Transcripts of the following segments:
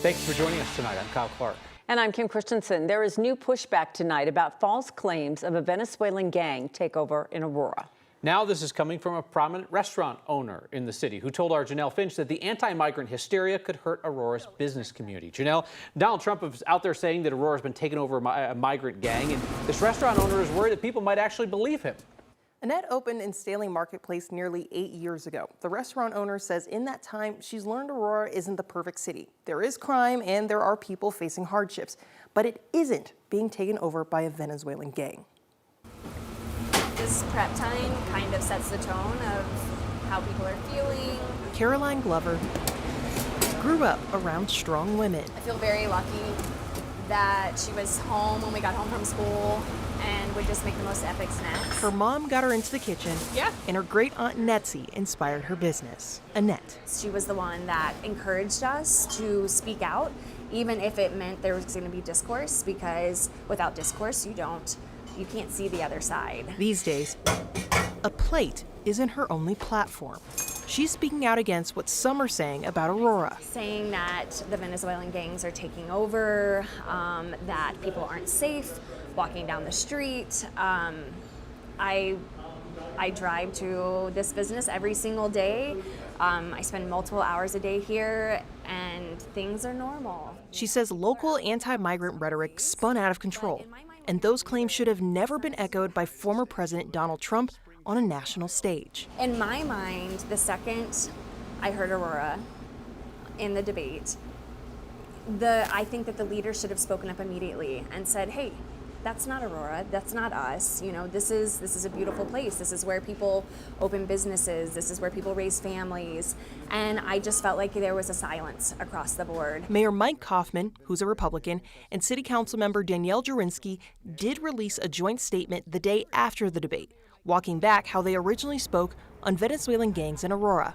Thanks for joining us tonight. I'm Kyle Clark. And I'm Kim Christensen. There is new pushback tonight about false claims of a Venezuelan gang takeover in Aurora. Now this is coming from a prominent restaurant owner in the city who told our Janelle Finch that the anti-migrant hysteria could hurt Aurora's business community. Janelle, Donald Trump is out there saying that Aurora's been taken over by a migrant gang, and this restaurant owner is worried that people might actually believe him. Annette opened in Stanley Marketplace nearly 8 years ago. The restaurant owner says in that time, she's learned Aurora isn't the perfect city. There is crime and there are people facing hardships, but it isn't being taken over by a Venezuelan gang. This prep time kind of sets the tone of how people are feeling. Caroline Glover grew up around strong women. I feel very lucky that she was home when we got home from school and would just make the most epic snacks. Her mom got her into the kitchen, and her great aunt Netzie inspired her business. Annette. She was the one that encouraged us to speak out, even if it meant there was going to be discourse, because without discourse, you can't see the other side. These days, a plate isn't her only platform. She's speaking out against what some are saying about Aurora. Saying that the Venezuelan gangs are taking over, that people aren't safe walking down the street. I drive to this business every single day. I spend multiple hours a day here, and things are normal. She says local anti-migrant rhetoric spun out of control, and those claims should have never been echoed by former President Donald Trump on a national stage. In my mind, the second I heard Aurora in the debate, I think that the leader should have spoken up immediately and said, hey, that's not Aurora, that's not us. You know, this is a beautiful place. This is where people open businesses. This is where people raise families. And I just felt like there was a silence across the board. Mayor Mike Kaufman, who's a Republican, and City Council member Danielle Jurinsky did release a joint statement the day after the debate, walking back how they originally spoke on Venezuelan gangs in Aurora.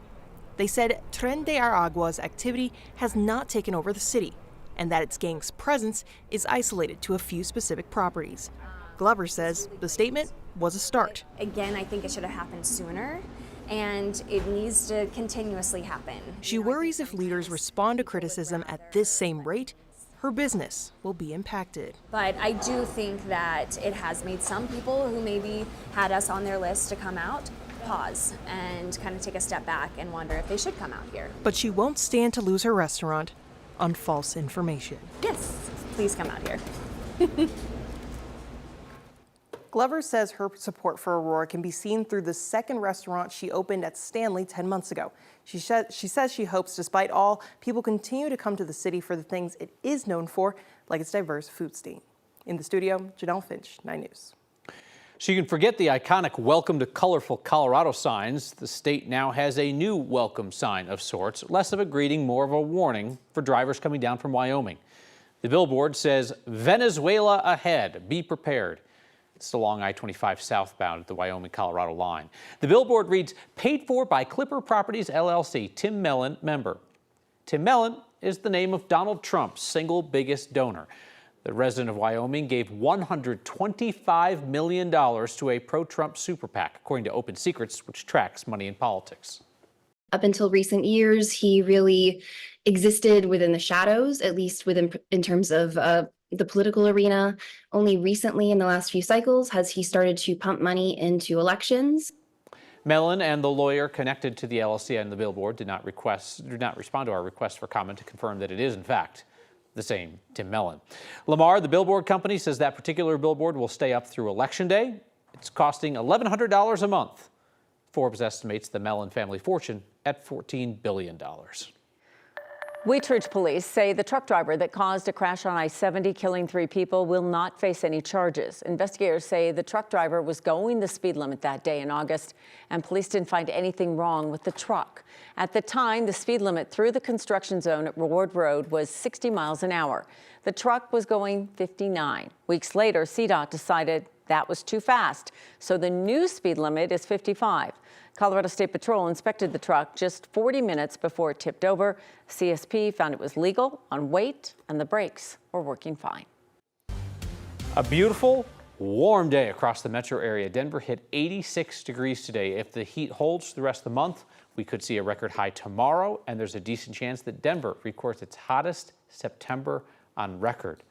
They said Tren de Aragua's activity has not taken over the city, and that its gang's presence is isolated to a few specific properties. Glover says the statement was a start. Again, I think it should have happened sooner, and it needs to continuously happen. She worries if leaders respond to criticism at this same rate, her business will be impacted. But I do think that it has made some people who maybe had us on their list to come out pause and kind of take a step back and wonder if they should come out here. But she won't stand to lose her restaurant on false information. Yes, please come out here. Glover says her support for Aurora can be seen through the second restaurant she opened at Stanley 10 months ago. She says she hopes, despite all, people continue to come to the city for the things it is known for, like its diverse food scene. In the studio, Janelle Finch, 9 News. So you can forget the iconic Welcome to Colorful Colorado signs. The state now has a new welcome sign of sorts, less of a greeting, more of a warning for drivers coming down from Wyoming. The billboard says, Venezuela ahead, be prepared. It's along I-25 southbound at the Wyoming-Colorado line. The billboard reads, paid for by Clipper Properties, LLC, Tim Mellon, member. Tim Mellon is the name of Donald Trump's single biggest donor. The resident of Wyoming gave $125 million to a pro-Trump super PAC, according to Open Secrets, which tracks money in politics. Up until recent years, he really existed within the shadows, at least in terms of the political arena. Only recently, in the last few cycles, has he started to pump money into elections. Mellon and the lawyer connected to the LLC and the billboard did not respond to our request for comment to confirm that it is, in fact, the same Tim Mellon. Lamar, the billboard company, says that particular billboard will stay up through Election Day. It's costing $1,100 a month. Forbes estimates the Mellon family fortune at $14 billion. Wheatridge police say the truck driver that caused a crash on I-70, killing 3 people, will not face any charges. Investigators say the truck driver was going the speed limit that day in August, and police didn't find anything wrong with the truck. At the time, the speed limit through the construction zone at Ward Road was 60 miles an hour. The truck was going 59. Weeks later, CDOT decided that was too fast, so the new speed limit is 55. Colorado State Patrol inspected the truck just 40 minutes before it tipped over. CSP found it was legal on weight, and the brakes were working fine. A beautiful, warm day across the metro area. Denver hit 86 degrees today. If the heat holds the rest of the month, We could see a record high tomorrow, and there's a decent chance that Denver records its hottest September on record.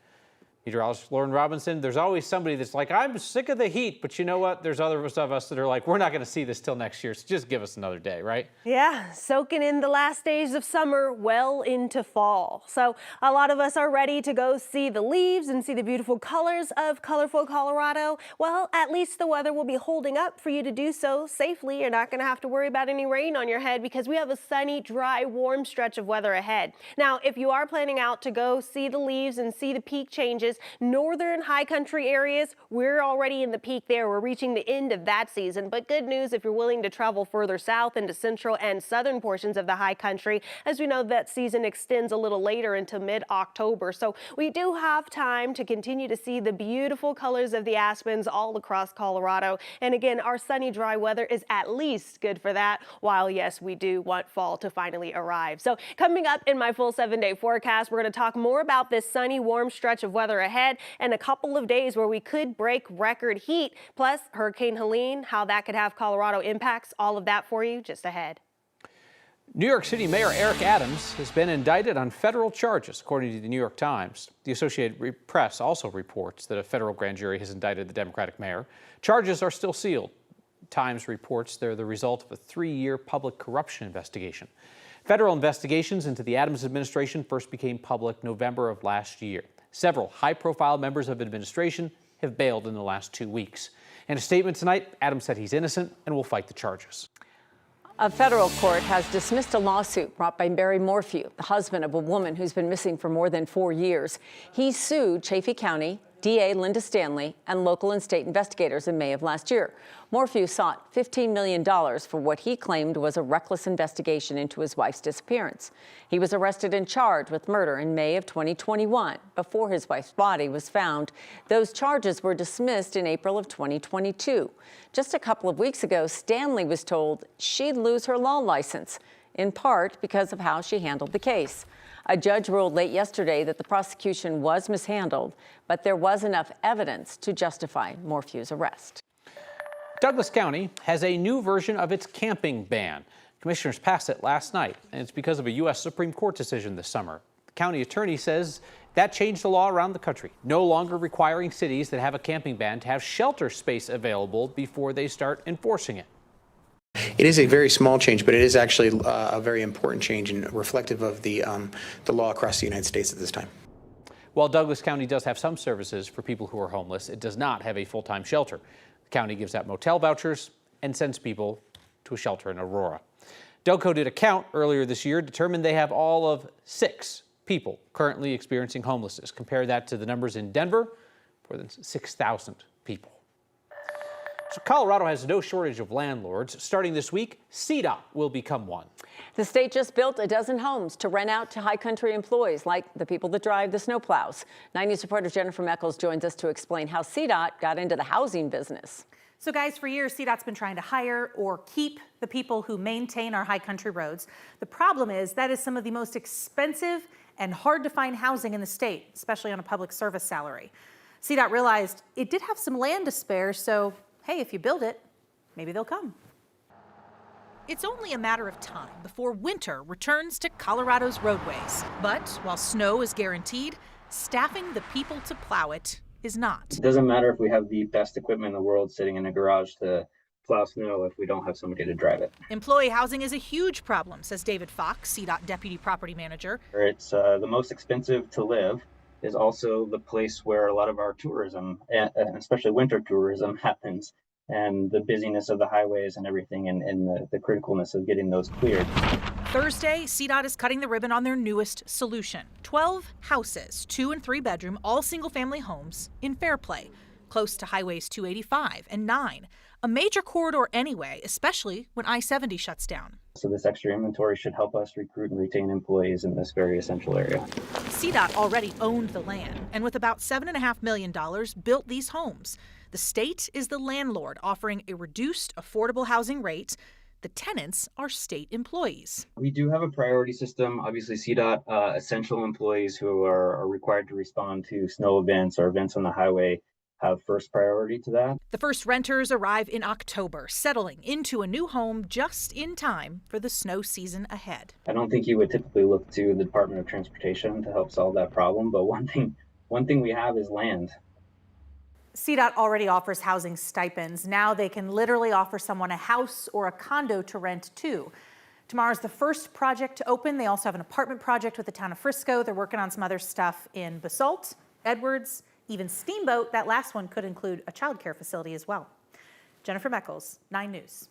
Meteorologist Lauren Robinson, there's always somebody that's like, I'm sick of the heat, but you know what? There's others of us that are like, we're not going to see this till next year, so just give us another day, right? Yeah, soaking in the last days of summer well into fall. So a lot of us are ready to go see the leaves and see the beautiful colors of colorful Colorado. Well, at least the weather will be holding up for you to do so safely. You're not going to have to worry about any rain on your head because we have a sunny, dry, warm stretch of weather ahead. Now, if you are planning out to go see the leaves and see the peak changes, northern high country areas, we're already in the peak there. We're reaching the end of that season. But good news if you're willing to travel further south into central and southern portions of the high country. As we know, that season extends a little later into mid-October. So we do have time to continue to see the beautiful colors of the aspens all across Colorado. And again, our sunny, dry weather is at least good for that, while yes, we do want fall to finally arrive. So coming up in my full 7-day forecast, we're going to talk more about this sunny, warm stretch of weather ahead and a couple of days where we could break record heat, plus Hurricane Helene, how that could have Colorado impacts, all of that for you just ahead. New York City Mayor Eric Adams has been indicted on federal charges, according to the New York Times. The Associated Press also reports that a federal grand jury has indicted the Democratic mayor. Charges are still sealed. Times reports they're the result of a 3-year public corruption investigation. Federal investigations into the Adams administration first became public November of last year. Several high-profile members of administration have bailed in the last 2 weeks. In a statement tonight, Adams said he's innocent and will fight the charges. A federal court has dismissed a lawsuit brought by Barry Morw, the husband of a woman who's been missing for more than 4 years. He sued Chaffee County, DA Linda Stanley, and local and state investigators in May of last year. Morw sought $15 million for what he claimed was a reckless investigation into his wife's disappearance. He was arrested and charged with murder in May of 2021, before his wife's body was found. Those charges were dismissed in April of 2022. Just a couple of weeks ago, Stanley was told she'd lose her law license, in part because of how she handled the case. A judge ruled late yesterday that the prosecution was mishandled, but there was enough evidence to justify Morw's arrest. Douglas County has a new version of its camping ban. Commissioners passed it last night, and it's because of a U.S. Supreme Court decision this summer. The county attorney says that changed the law around the country, no longer requiring cities that have a camping ban to have shelter space available before they start enforcing it. It is a very small change, but it is actually a very important change and reflective of the law across the United States at this time. While Douglas County does have some services for people who are homeless, it does not have a full-time shelter. The county gives out motel vouchers and sends people to a shelter in Aurora. DOCO did a count earlier this year, determined they have all of 6 people currently experiencing homelessness. Compare that to the numbers in Denver, more than 6,000 people. So Colorado has no shortage of landlords. Starting this week, CDOT will become one. The state just built a dozen homes to rent out to high country employees like the people that drive the snowplows. 9 News reporter Jennifer Meckles joins us to explain how CDOT got into the housing business. So guys, for years, CDOT's been trying to hire or keep the people who maintain our high country roads. The problem is that is some of the most expensive and hard to find housing in the state, especially on a public service salary. CDOT realized it did have some land to spare, so hey, if you build it, maybe they'll come. It's only a matter of time before winter returns to Colorado's roadways. But while snow is guaranteed, staffing the people to plow it is not. It doesn't matter if we have the best equipment in the world sitting in a garage to plow snow if we don't have somebody to drive it. Employee housing is a huge problem, says David Fox, CDOT Deputy Property Manager. It's the most expensive to live, is also the place where a lot of our tourism, especially winter tourism, happens, and the busyness of the highways and everything, and the criticalness of getting those cleared. Thursday, CDOT is cutting the ribbon on their newest solution. 12 houses, 2 and 3 bedroom, all single-family homes in Fairplay, close to highways 285 and 9. A major corridor anyway, especially when I-70 shuts down. So this extra inventory should help us recruit and retain employees in this very essential area. CDOT already owned the land, and with about $7.5 million, built these homes. The state is the landlord, offering a reduced affordable housing rate. The tenants are state employees. We do have a priority system. Obviously, CDOT essential employees who are required to respond to snow events or events on the highway have first priority to that. The first renters arrive in October, settling into a new home just in time for the snow season ahead. I don't think you would typically look to the Department of Transportation to help solve that problem, but one thing we have is land. CDOT already offers housing stipends. Now they can literally offer someone a house or a condo to rent too. Tomorrow's the first project to open. They also have an apartment project with the town of Frisco. They're working on some other stuff in Basalt, Edwards, even Steamboat. That last one could include a childcare facility as well. Jennifer Meckles, 9 News.